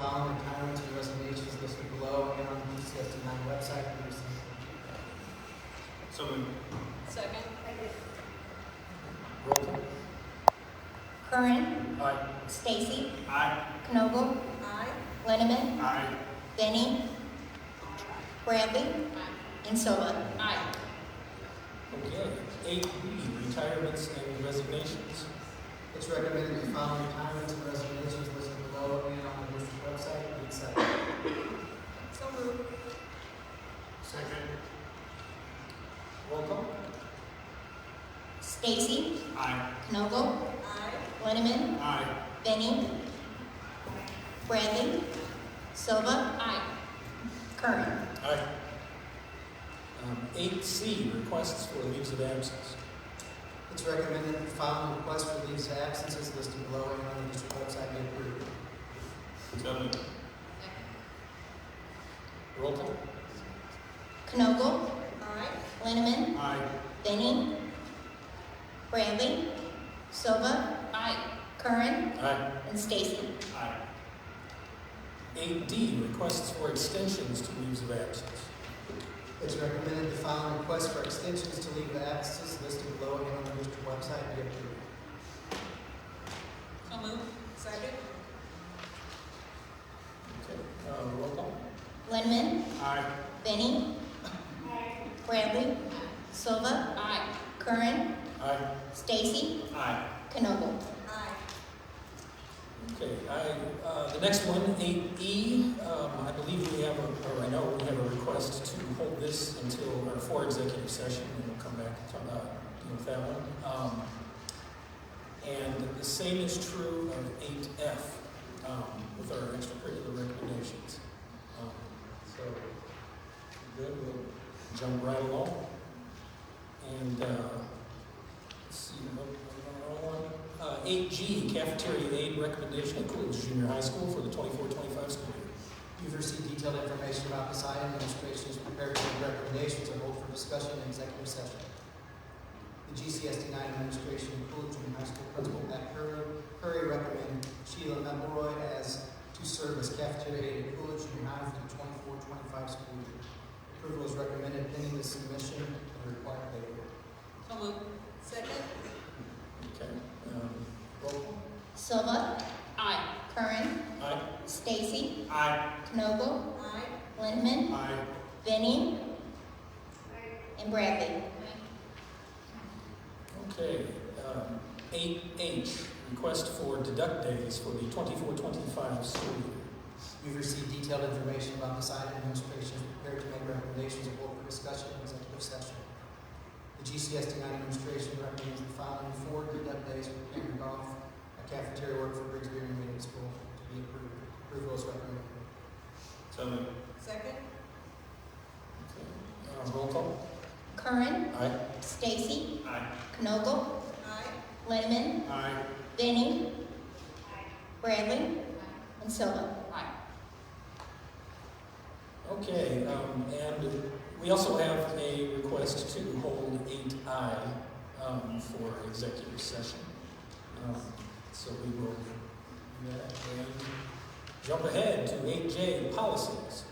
following retirements and resignations listed below and on the GCSD9 website. So moved. Second. Roll call. Curran, Aye. Stacy, Aye. Knobel, Aye. Linneman, Aye. Benny, Bradley, and Silva. Aye. Okay. 8B, retirements and resignations. It's recommended the following retirements and resignations listed below and on the district website be accepted. So moved. Second. Roll call. Stacy, Aye. Knobel, Aye. Linneman, Aye. Benny, Bradley, Silva, Aye. Curran. Aye. 8C, requests for leaves of absence. It's recommended the following requests for leaves of absences listed below and on the district website be approved. So moved. Roll call. Knobel, Aye. Linneman, Aye. Benny, Bradley, Silva, Aye. Curran, Aye. and Stacy. Aye. 8D, requests for extensions to leaves of absence. It's recommended the following requests for extensions to leave of absences listed below and on the district website be approved. So moved. Second. Okay. Roll call. Linneman, Aye. Benny, Bradley, Silva, Aye. Curran, Aye. Stacy, Aye. Knobel. Aye. Okay, the next one, 8E, I believe we have, or I know we have a request to hold this until our for executive session, and we'll come back and talk about deal with that one. And the same is true of 8F, with our extracurricular recommendations. So, good, we'll jump right along. And, let's see, 8G, cafeteria aid recommendation at Coolidge Junior High School for the 24-25 school year. You've received detailed information about this item. Administration is prepared to make recommendations and hold for discussion in executive session. The GCSD9 administration and Coolidge Junior High School principal Pat Curry recommend Sheila Memelroy as to serve as cafeteria aide at Coolidge Junior High for the 24-25 school year. Approval is recommended pending the submission of the required paperwork. So moved. Second. Okay. Roll call. Silva, Aye. Curran, Aye. Stacy, Aye. Knobel, Aye. Linneman, Aye. Benny, and Bradley. Okay. 8H, request for deduct days for the 24-25 school year. You've received detailed information about this item. Administration is prepared to make recommendations and hold for discussion in executive session. The GCSD9 administration recommends the following 4 deduct days for parent golf, a cafeteria work for Grigsby Intermediate School to be approved. Approval is recommended. So moved. Second. Okay. Roll call. Curran, Aye. Stacy, Aye. Knobel, Aye. Linneman, Aye. Benny, Bradley, and Silva. Aye. Okay, and we also have a request to hold 8I for executive session. So we will do that and jump ahead to 8J, policies.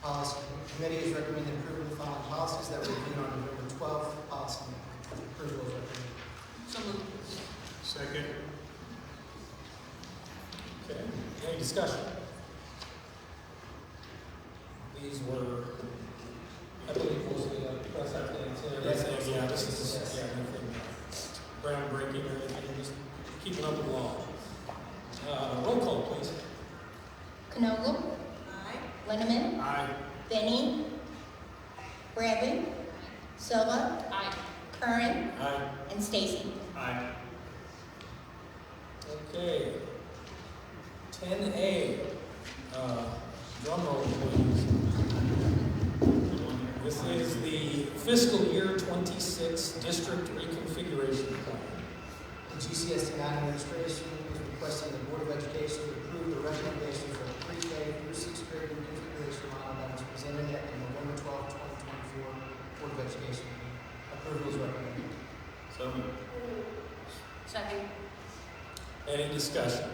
Policy Committee has recommended approval of the following policies that were reviewed on November 12th. Policy approval is recommended. So moved. Second. Okay, any discussion? These were, I believe, mostly press updates and everything. Yeah, this is, yeah, nothing groundbreaking or anything, just keeping up with the law. Roll call, please. Knobel, Aye. Linneman, Aye. Benny, Bradley, Silva, Aye. Curran, Aye. and Stacy. Aye. Okay. 10A, drum roll, please. This is the fiscal year 26 district reconfiguration plan. The GCSD9 administration is requesting the Board of Education to approve the recommendation for the pre-K through 6th grade reconfiguration model that was presented at the November 12, 2024 Board of Education meeting. Approval is recommended. So moved. Second. Any discussion?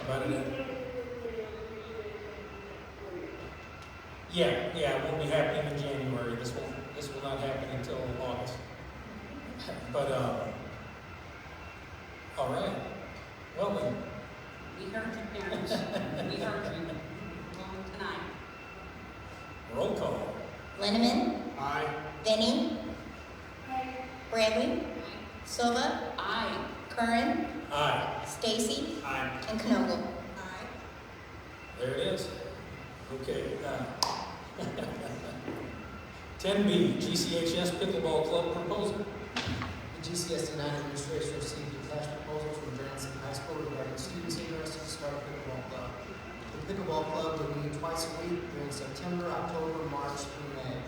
about it. Yeah, it won't be happening in January. This will not happen until August. But all right. Well then, We heard you, parents. We heard you. Going tonight. roll call. Linneman, Aye. Benny, Bradley, Silva, Aye. Curran, Aye. Stacy, Aye. and Knogle. Aye. There it is. Okay. 10B, GCHS Pickleball Club proposal. The GCSD9 administration received a cash proposal from Branson High School regarding students interested to start a pickleball club. The pickleball club will meet twice a week during September, October, March, through May.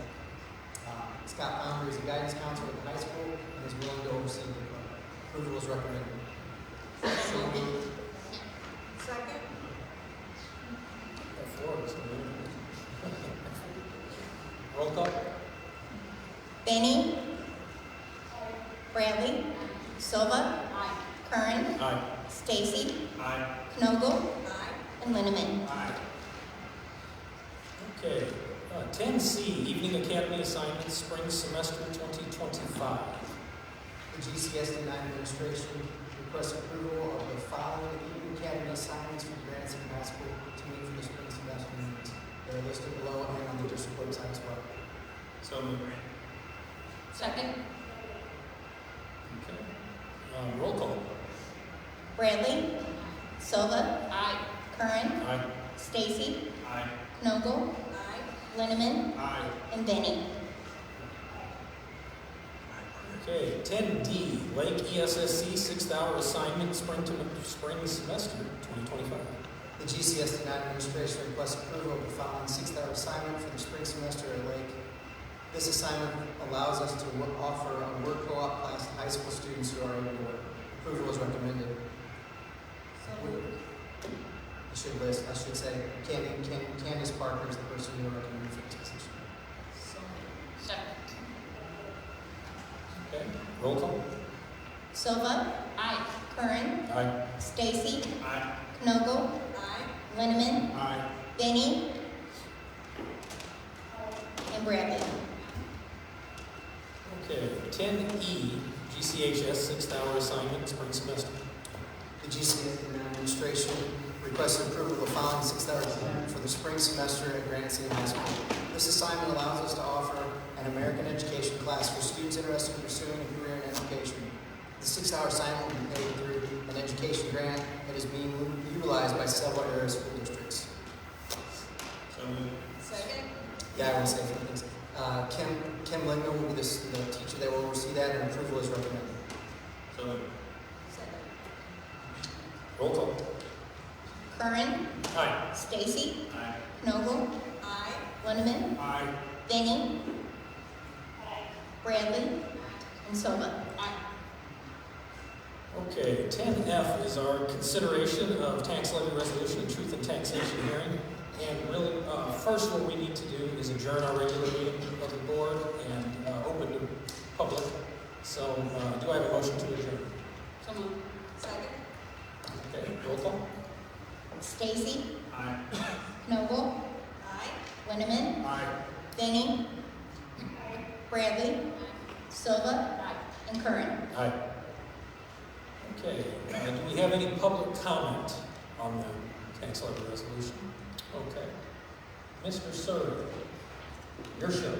Scott Founder is a guidance counselor at the high school and is willing to oversee the club. Approval is recommended. So moved. Second. That floor is moving. Roll call. Benny, Bradley, Silva, Aye. Curran, Aye. Stacy, Aye. Knogle, Aye. and Linneman. Aye. Okay. 10C, Evening Academy Assignments, Spring Semester 2025. The GCSD9 administration requests approval of the following evening academy assignments from Branson High School to meet for the spring semester needs. They are listed below and on the district website as well. So moved. Second. Okay. Roll call. Bradley, Silva, Aye. Curran, Aye. Stacy, Aye. Knogle, Aye. Linneman, Aye. and Benny. Okay. 10D, Lake ESSC 6th-hour assignment, spring semester 2025. The GCSD9 administration requests approval of the following 6th-hour assignment for the spring semester at Lake. This assignment allows us to offer a work co-op class to high school students who are able to work. Approval is recommended. So moved. I should say, Candace Parker is the person who recommended for this position. So moved. Second. Okay. Roll call. Silva, Aye. Curran, Aye. Stacy, Aye. Knogle, Aye. Linneman, Aye. Benny, and Bradley. Okay. 10E, GCHS 6th-hour assignment, spring semester. The GCSD9 administration requests approval of the following 6th-hour assignment for the spring semester at Granite City High School. This assignment allows us to offer an American education class for students interested in pursuing a career in education. The 6-hour assignment will be paid through an education grant that is being utilized by several area school districts. So moved. Second. Yeah, I want to say a few things. Kim Lingman will be the teacher that will oversee that, and approval is recommended. So moved. Second. Roll call. Curran, Aye. Stacy, Aye. Knogle, Aye. Linneman, Aye. Benny, Bradley, and Silva. Aye. Okay, 10F is our consideration of tax levy resolution and truth in taxation hearing. And really, first what we need to do is adjourn our regular meeting of the board and open to public. So do I have a motion to adjourn? So moved. Second. Okay, roll call. Stacy, Aye. Knogle, Aye. Linneman, Aye. Benny, Bradley, Silva, Aye. and Curran. Aye. Okay, do we have any public comment on the tax levy resolution? Okay. Mr. Sir, your show.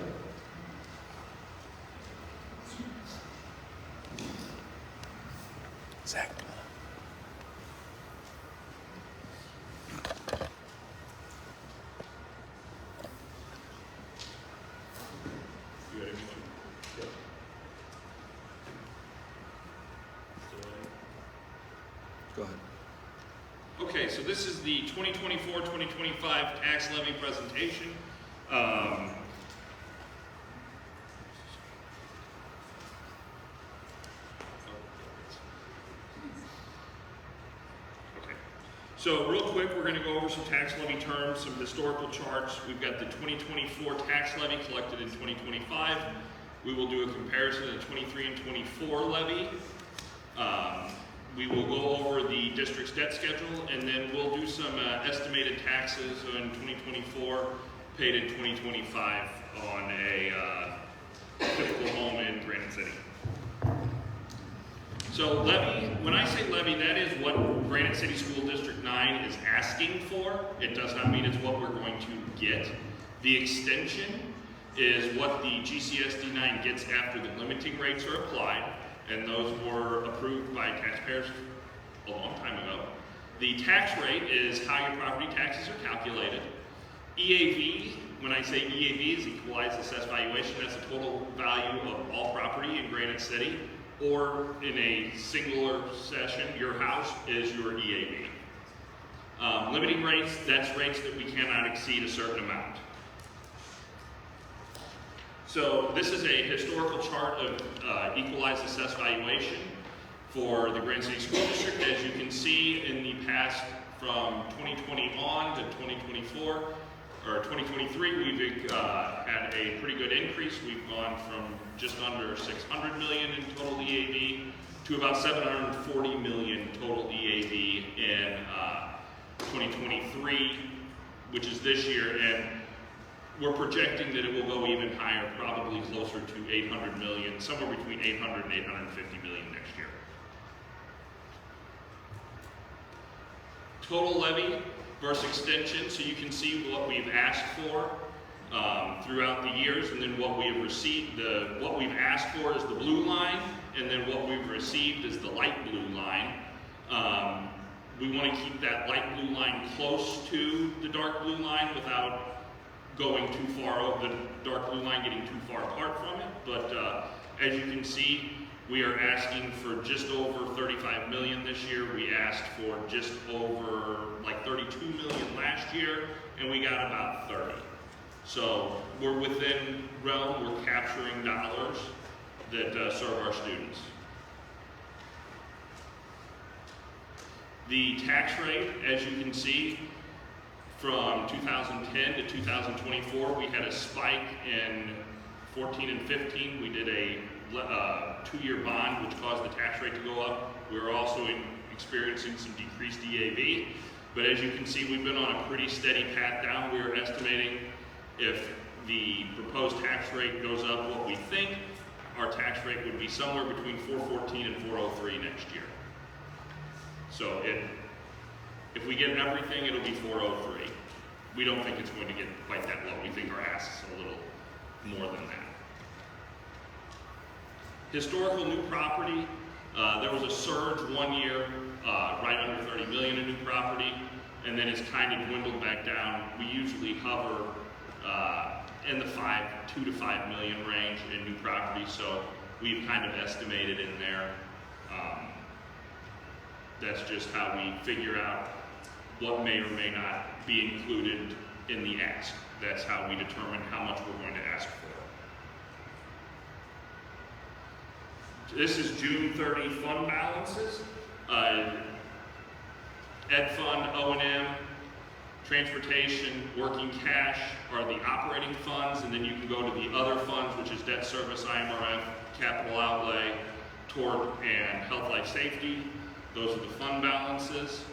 Zach. Go ahead. Okay, so this is the 2024-2025 tax levy presentation. Okay, so real quick, we're going to go over some tax levy terms, some historical charts. We've got the 2024 tax levy collected in 2025. We will do a comparison of the 23 and 24 levy. we will go over the district's debt schedule, and then we'll do some estimated taxes in 2024, paid in 2025 on a typical home in Granite City. So levy, when I say levy, that is what Granite City School District 9 is asking for. It does not mean it's what we're going to get. The extension is what the GCSD9 gets after the limiting rates are applied, and those were approved by taxpayers a long time ago. The tax rate is how your property taxes are calculated. EAV, when I say EAV, is equalized assessed valuation. That's the total value of all property in Granite City, or in a singular session, your house is your EAV. Limiting rates, that's rates that we cannot exceed a certain amount. So this is a historical chart of equalized assessed valuation for the Granite City School District. As you can see, in the past, from 2020 on to 2024, or 2023, we've had a pretty good increase. We've gone from just under 600 million in total EAV to about 740 million total EAV in 2023, which is this year, and we're projecting that it will go even higher, probably closer to 800 million, somewhere between 800 and 850 million next year. Total levy versus extension, so you can see what we've asked for throughout the years, and then what we have received. What we've asked for is the blue line, and then what we've received is the light blue line. We want to keep that light blue line close to the dark blue line without going too far over the dark blue line, getting too far apart from it. But as you can see, we are asking for just over 35 million this year. We asked for just over like 32 million last year, and we got about 30. So we're within realm, we're capturing dollars that serve our students. The tax rate, as you can see, from 2010 to 2024, we had a spike in 14 and 15. We did a 2-year bond, which caused the tax rate to go up. We were also experiencing some decreased EAV. But as you can see, we've been on a pretty steady path down. We are estimating if the proposed tax rate goes up what we think, our tax rate would be somewhere between 414 and 403 next year. So if we get everything, it'll be 403. We don't think it's going to get quite that low. We think our ask is a little more than that. Historical new property, there was a surge one year, right under 30 million in new property, and then it's kind of dwindled back down. We usually hover in the 2 to 5 million range in new property, so we've kind of estimated in there. That's just how we figure out what may or may not be included in the ask. That's how we determine how much we're going to ask for. This is June 30 fund balances. Ed fund, O&M, transportation, working cash are the operating funds, and then you can go to the other funds, which is debt service, IMRF, capital outlay, tort, and health, life, safety. Those are the fund balances.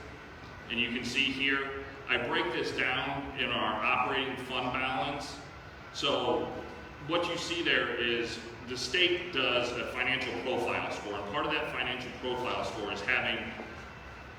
And you can see here, I break this down in our operating fund balance. So what you see there is the state does a financial profile score, and part of that financial profile score is having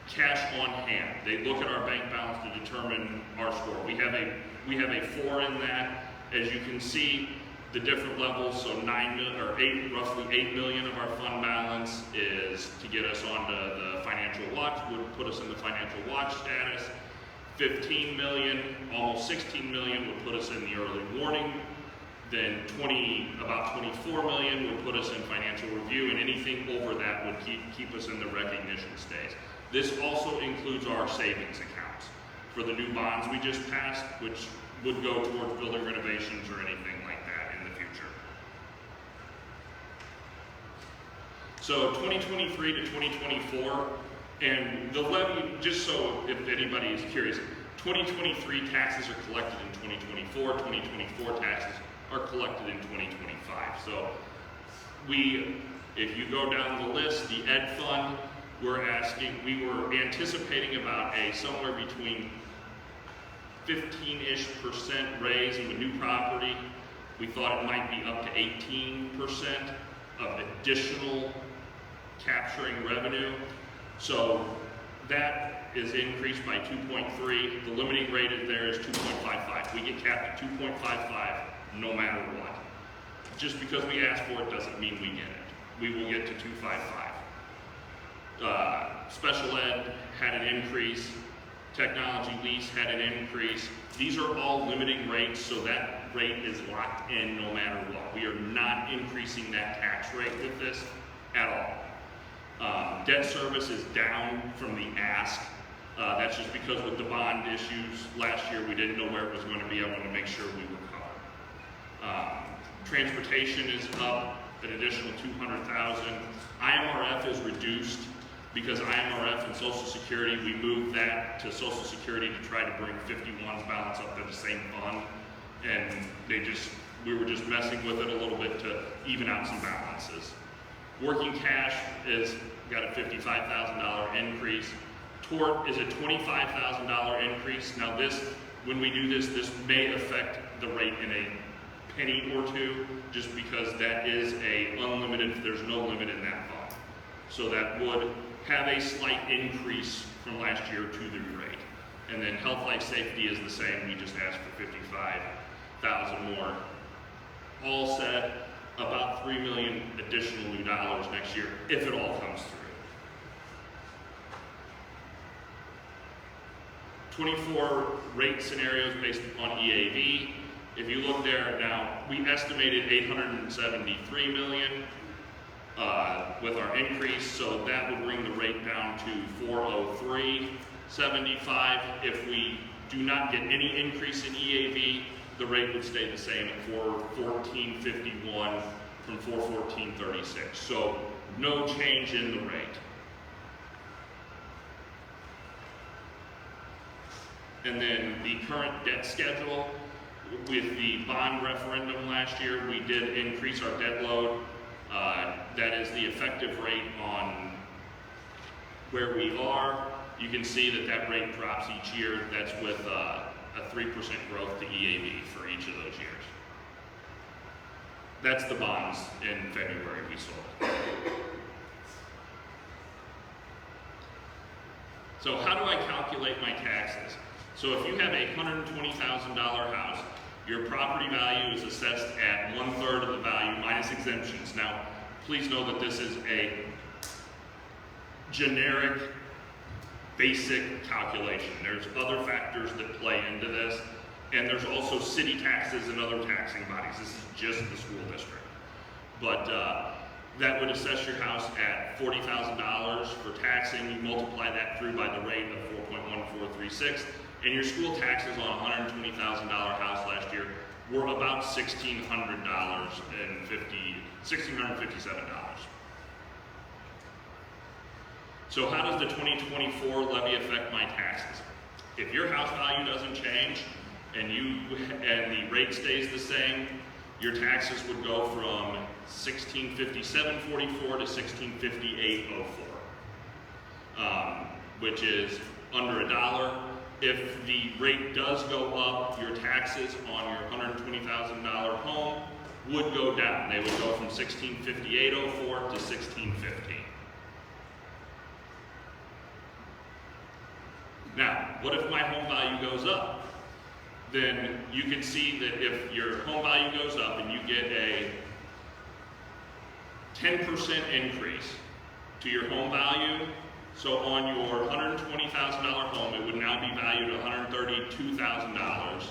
cash on hand. They look at our bank balance to determine our score. We have a 4 in that. As you can see, the different levels, so roughly 8 million of our fund balance is to get us onto the financial watch, would put us in the financial watch status. 15 million, almost 16 million would put us in the early warning. Then about 24 million would put us in financial review, and anything over that would keep us in the recognition stage. This also includes our savings accounts for the new bonds we just passed, which would go towards building renovations or anything like that in the future. So 2023 to 2024, and the levy, just so if anybody is curious, 2023 taxes are collected in 2024, 2024 taxes are collected in 2025. So if you go down the list, the Ed fund, we were anticipating about a somewhere between 15-ish% raise in the new property. We thought it might be up to 18% of additional capturing revenue. So that is increased by 2.3. The limiting rate there is 2.55. We get capped at 2.55 no matter what. Just because we ask for it doesn't mean we get it. We will get to 2.55. Special ed had an increase. Technology lease had an increase. These are all limiting rates, so that rate is locked in no matter what. We are not increasing that tax rate with this at all. Debt service is down from the ask. That's just because with the bond issues last year, we didn't know where it was going to be. I wanted to make sure we were covered. Transportation is up an additional $200,000. IMRF is reduced because IMRF and Social Security, we moved that to Social Security to try to bring 51's balance up to the same fund. And we were just messing with it a little bit to even out some balances. Working cash is got a $55,000 increase. Tort is a $25,000 increase. Now when we do this may affect the rate in a penny or two, just because that is there's no limit in that fund. So that would have a slight increase from last year to the rate. And then health, life, safety is the same. We just asked for 55,000 more. All said, about $3 million additional new dollars next year, if it all comes through. 24 rate scenarios based upon EAV. If you look there now, we estimated $873 million with our increase, so that would bring the rate down to $403.75. If we do not get any increase in EAV, the rate would stay the same at $414.51 from $414.36. So no change in the rate. And then the current debt schedule. With the bond referendum last year, we did increase our debt load. That is the effective rate on where we are. You can see that rate drops each year. That's with a 3% growth to EAV for each of those years. That's the bonds in February we sold. So how do I calculate my taxes? So if you have a $120,000 house, your property value is assessed at 1/3 of the value minus exemptions. Now, please know that this is a generic, basic calculation. There's other factors that play into this, and there's also city taxes and other taxing bodies. This is just the school district. But that would assess your house at $40,000 for taxing. You multiply that through by the rate of 4.1436. And your school taxes on a $120,000 house last year were about $1,657. So how does the 2024 levy affect my taxes? If your house value doesn't change and the rate stays the same, your taxes would go from $1,657.44 to $1,658.04, which is under $1. If the rate does go up, your taxes on your $120,000 home would go down. They would go from $1,658.04 to $1,650. Now, what if my home value goes up? Then you can see that if your home value goes up and you get a 10% increase to your home value, so on your $120,000 home, it would now be valued at $132,000.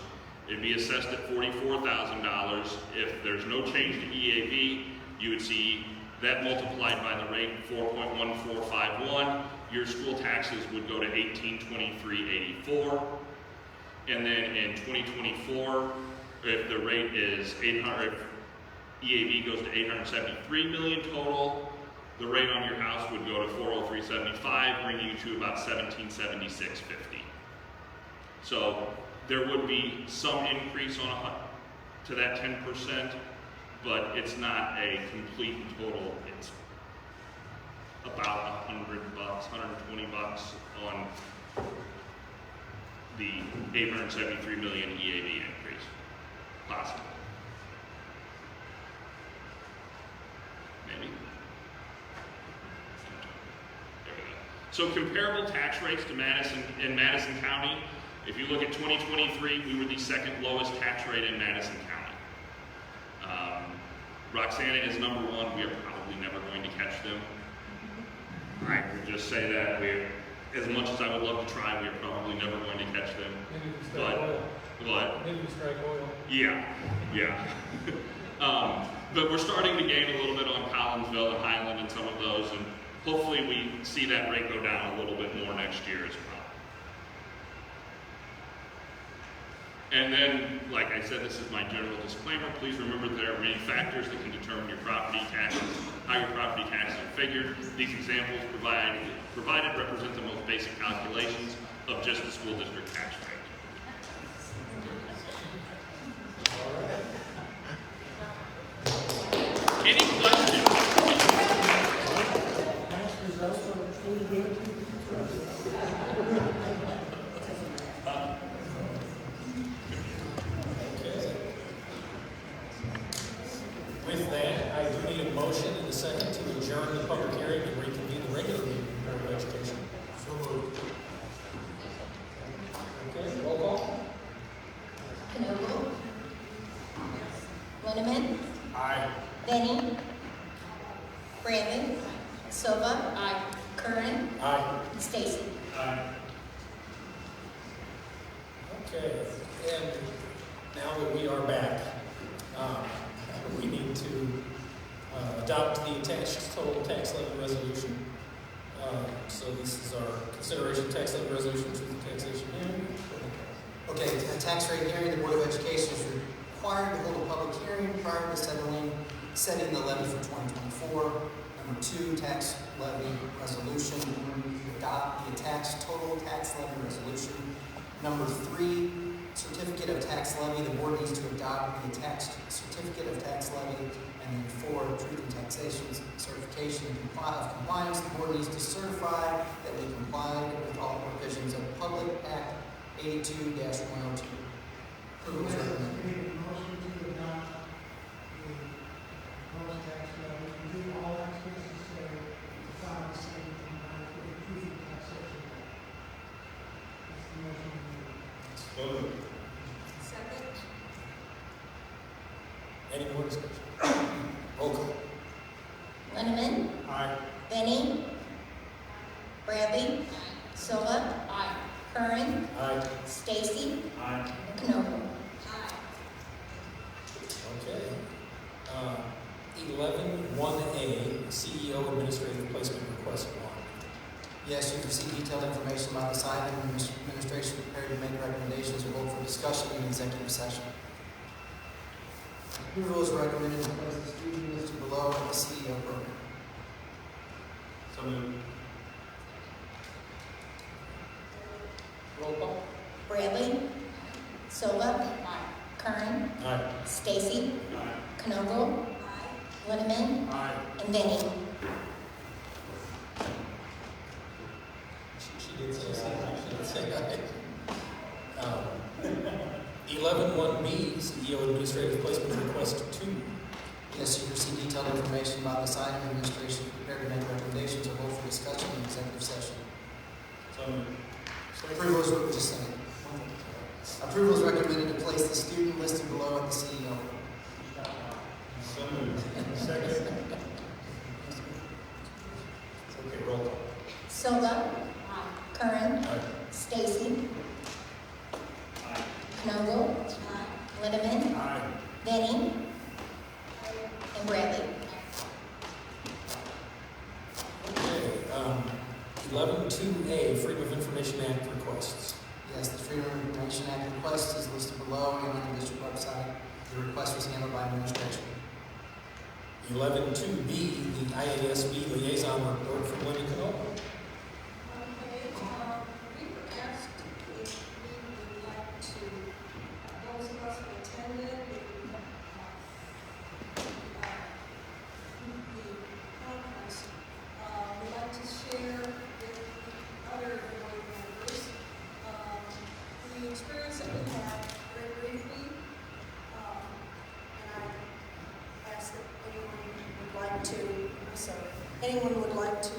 It'd be assessed at $44,000. If there's no change to EAV, you would see that multiplied by the rate 4.1451. Your school taxes would go to $1,823.84. And then in 2024, if the rate is EAV goes to $873 million total, the rate on your house would go to $403.75, bringing you to about $1,776.50. So there would be some increase to that 10%, but it's not a complete and total. about $100, $120 on the 873 million EAV increase, possible. Maybe. There we go. So comparable tax rates to Madison County. If you look at 2023, we were the second lowest tax rate in Madison County. Roxana is number one. We are probably never going to catch them. I would just say that as much as I would love to try, we are probably never going to catch them. Maybe we strike oil. What? Maybe we strike oil. Yeah. But we're starting to gain a little bit on Collinsville and Highland and some of those, and hopefully we see that rate go down a little bit more next year as well. And then, like I said, this is my general disclaimer. Please remember there are many factors that can determine your property taxes, how your property taxes are figured. These examples provided represent the most basic calculations of just the school district tax rate. Any questions? With that, I do need a motion and a second to adjourn the public hearing and reconvene the regular meeting of Board of Education. So moved. Okay, roll call. Knoll. Linneman. Aye. Benny. Bradley. Silva. Aye. Curran. Aye. Stacy. Aye. Okay, and now that we are back, we need to adopt the attached total tax levy resolution. So this is our consideration tax levy resolution to the taxation hearing. Okay, a tax rate hearing, the Board of Education is required to hold a public hearing prior to setting the levy for 2024. Number 2, tax levy resolution, adopt the attached total tax levy resolution. Number 3, certificate of tax levy, the board needs to adopt the attached certificate of tax levy. And then 4, truth in taxation certification of compliance, the board needs to certify that we complied with all provisions of Public Act 82-102. Approval is recommended. Second. Any more discussion? Roll call. Linneman. Aye. Benny. Bradley. Silva. Aye. Curran. Aye. Stacy. Aye. Knoll. Aye. Okay. 11-1A, CEO Administrative Placement Request 1. Yes, you've received detailed information about this item, and the administration is prepared to make recommendations or vote for discussion in executive session. Approval is recommended to place the student listed below in the CEO program. So moved. Roll call. Bradley. Silva. Aye. Curran. Aye. Stacy. Aye. Knoll. Linneman. Aye. And Benny. She did say aye. She did say aye. 11-1B, CEO Administrative Placement Request 2. Yes, you've received detailed information about this item, and administration is prepared to make recommendations or vote for discussion in executive session. So moved. Approval is, just a second. Approval is recommended to place the student listed below at the CEO. So moved. Second. Okay, roll call. Silva. Aye. Curran. Aye. Stacy. Knoll. Linneman. Aye. Benny. And Bradley. Okay, 11-2A, Freedom of Information Act requests. Yes, the Freedom of Information Act request is listed below and on the district website. The request was handled by administration. 11-2B, the IASB liaison report from Wendy Canola. Okay, we were asked if we would like to, those of us who attended the conference, we'd anyone would like to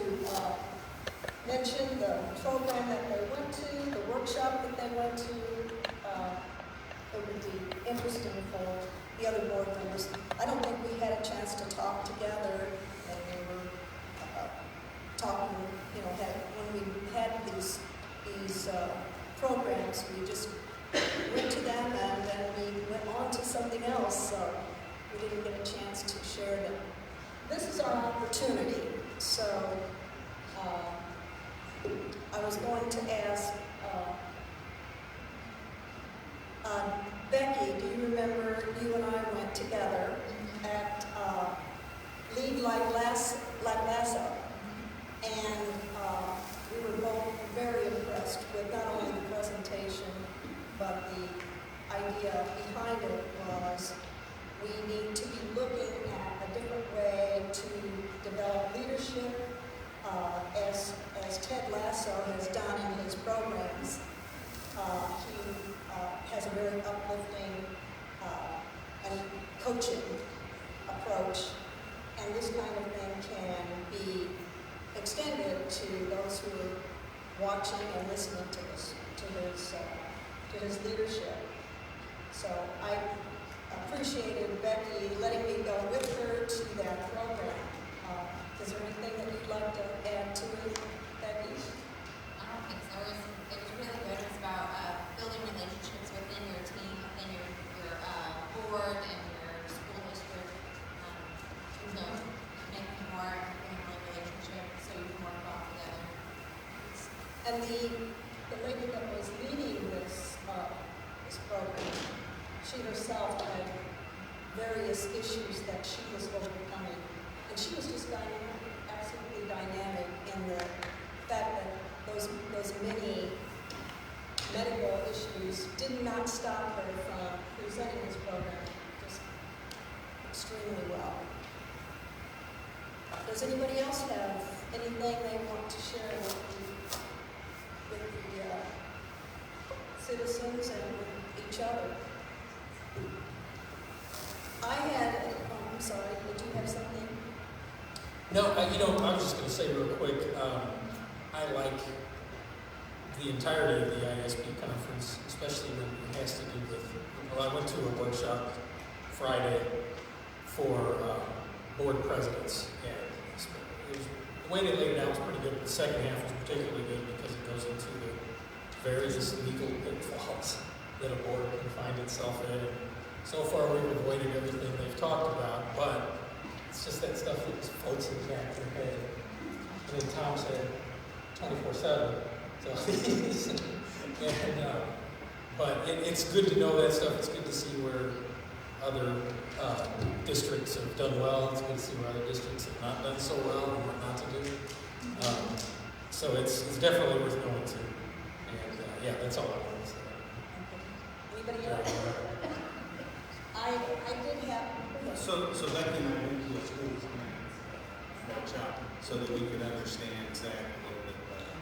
mention the program that they went to, the workshop that they went to, it would be interesting for the other board members. I don't think we had a chance to talk together, and we were talking, you know, when we had these programs, we just went to them and then we went on to something else, so we didn't get a chance to share them. This is our opportunity, so I was going to ask Becky, do you remember you and I went together at Lead Like Lasso, and we were both very impressed with not only the presentation, but the idea behind it was we need to be looking at a different way to develop leadership, as Ted Lasso has done in his programs. He has a very uplifting and coaching approach, and this kind of thing can be extended to those who are watching and listening to his leadership. So I appreciated Becky letting me go with her to that program. Is there anything that you'd like to add to it, Becky? I don't think so. It was really good. It was about building relationships within your team, within your board and your school district. So making more relationship so you can work well together. And the lady that was leading this program, she herself had various issues that she was overcoming, and she was just absolutely dynamic in the fact that those many medical issues did not stop her from presenting this program just extremely well. Does anybody else have anything they want to share with the citizens and with each other? I'm sorry, did you have something? No, I was just going to say real quick, I like the entirety of the ISP conference, especially when it has to do with, well, I went to a workshop Friday for board presidents, and the way they laid it out was pretty good. The second half was particularly good because it goes into the various legal pitfalls that a board can find itself in. And so far, we've avoided everything they've talked about, but it's just that stuff that just floats in the back of their head. And then Tom said 24/7. So, but it's good to know that stuff. It's good to see where other districts have done well. It's good to see where other districts have not done so well and what not to do. So it's definitely worth going to. And yeah, that's all I want to say. Anybody else? I did have. So Becky and I went to a school workshop so that we could understand Zach a little bit better.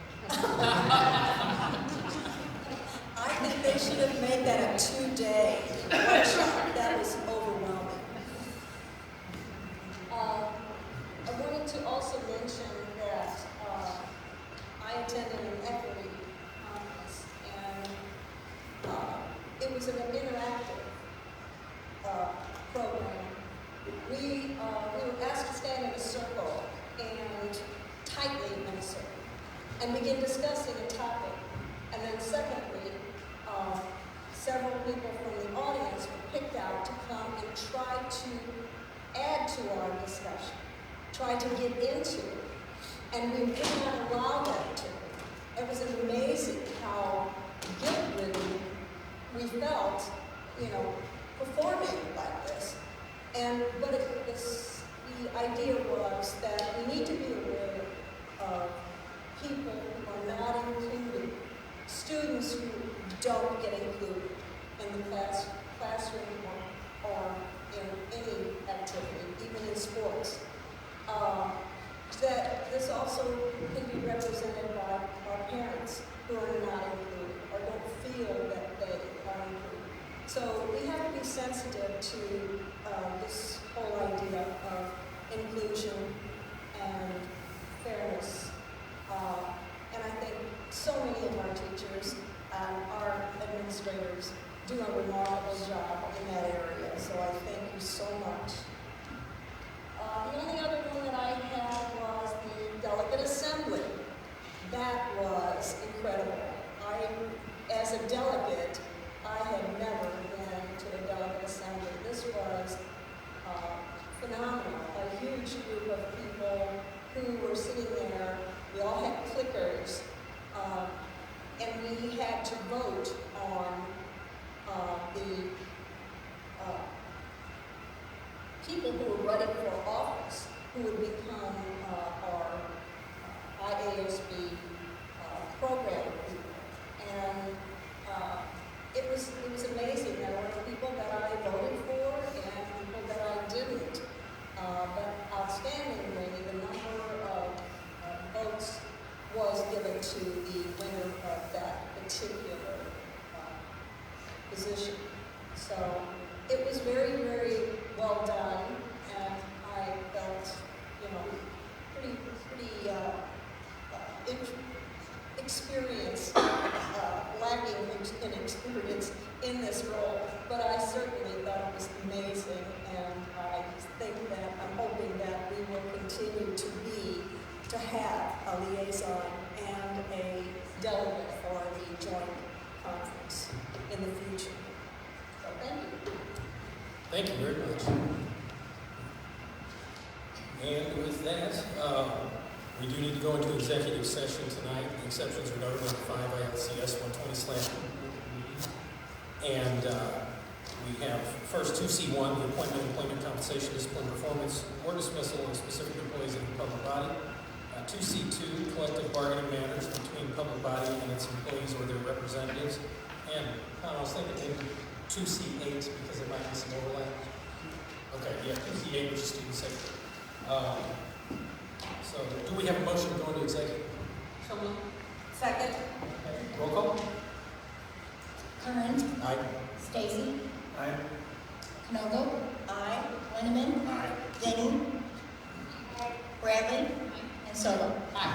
I think they should have made that a 2-day workshop. That was overwhelming. I wanted to also mention that I attended an equity conference, and it was an interactive program. We were asked to stand in a circle and tightly in a circle and begin discussing a topic. And then secondly, several people from the audience were picked out to come and try to add to our discussion, try to get into it. And we did not allow that to. It was amazing how guilt-ridden we felt, performing like this. But the idea was that we need to be aware of people who are not included, students who don't get included in the classroom or in any activity, even in sports. That this also can be represented by our parents who are not included or don't feel that they are included. So we have to be sensitive to this whole idea of inclusion and fairness. And I think so many of our teachers and our administrators do a remarkable job in that area, so I thank you so much. The only other one that I had was the delegate assembly. That was incredible. As a delegate, I had never been to the delegate assembly. This was phenomenal. A huge group of people who were sitting there. We all had clickers, and we had to vote on the people who were running for office, who would become our IASB program people. And it was amazing. There were people that I voted for and people that I didn't. But outstandingly, the number of votes was given to the winner of that particular position. So it was very, very well done, and I felt, pretty experienced, lacking in experience in this role, but I certainly thought it was amazing, and I I'm hoping that we will continue to have a liaison and a delegate for the joint conference in the future. So thank you. Thank you very much. And with that, we do need to go into executive session tonight. The exceptions are noted in 5 ILCS 120/. And we have first 2C1, the appointment, employment, compensation, discipline, performance, or dismissal of specific employees in the public body. 2C2, collective bargaining matters between public body and its employees or their representatives. And I was thinking maybe 2C8 because there might be some overlap. Okay, yeah, 2C8 which is student safety. So do we have a motion to go into executive? So moved. Second. Okay, roll call. Kern, Aye. Stacy, Aye. Knogle, Aye. Lindeman, Aye. Denny, Bradley, and Solo. Okay.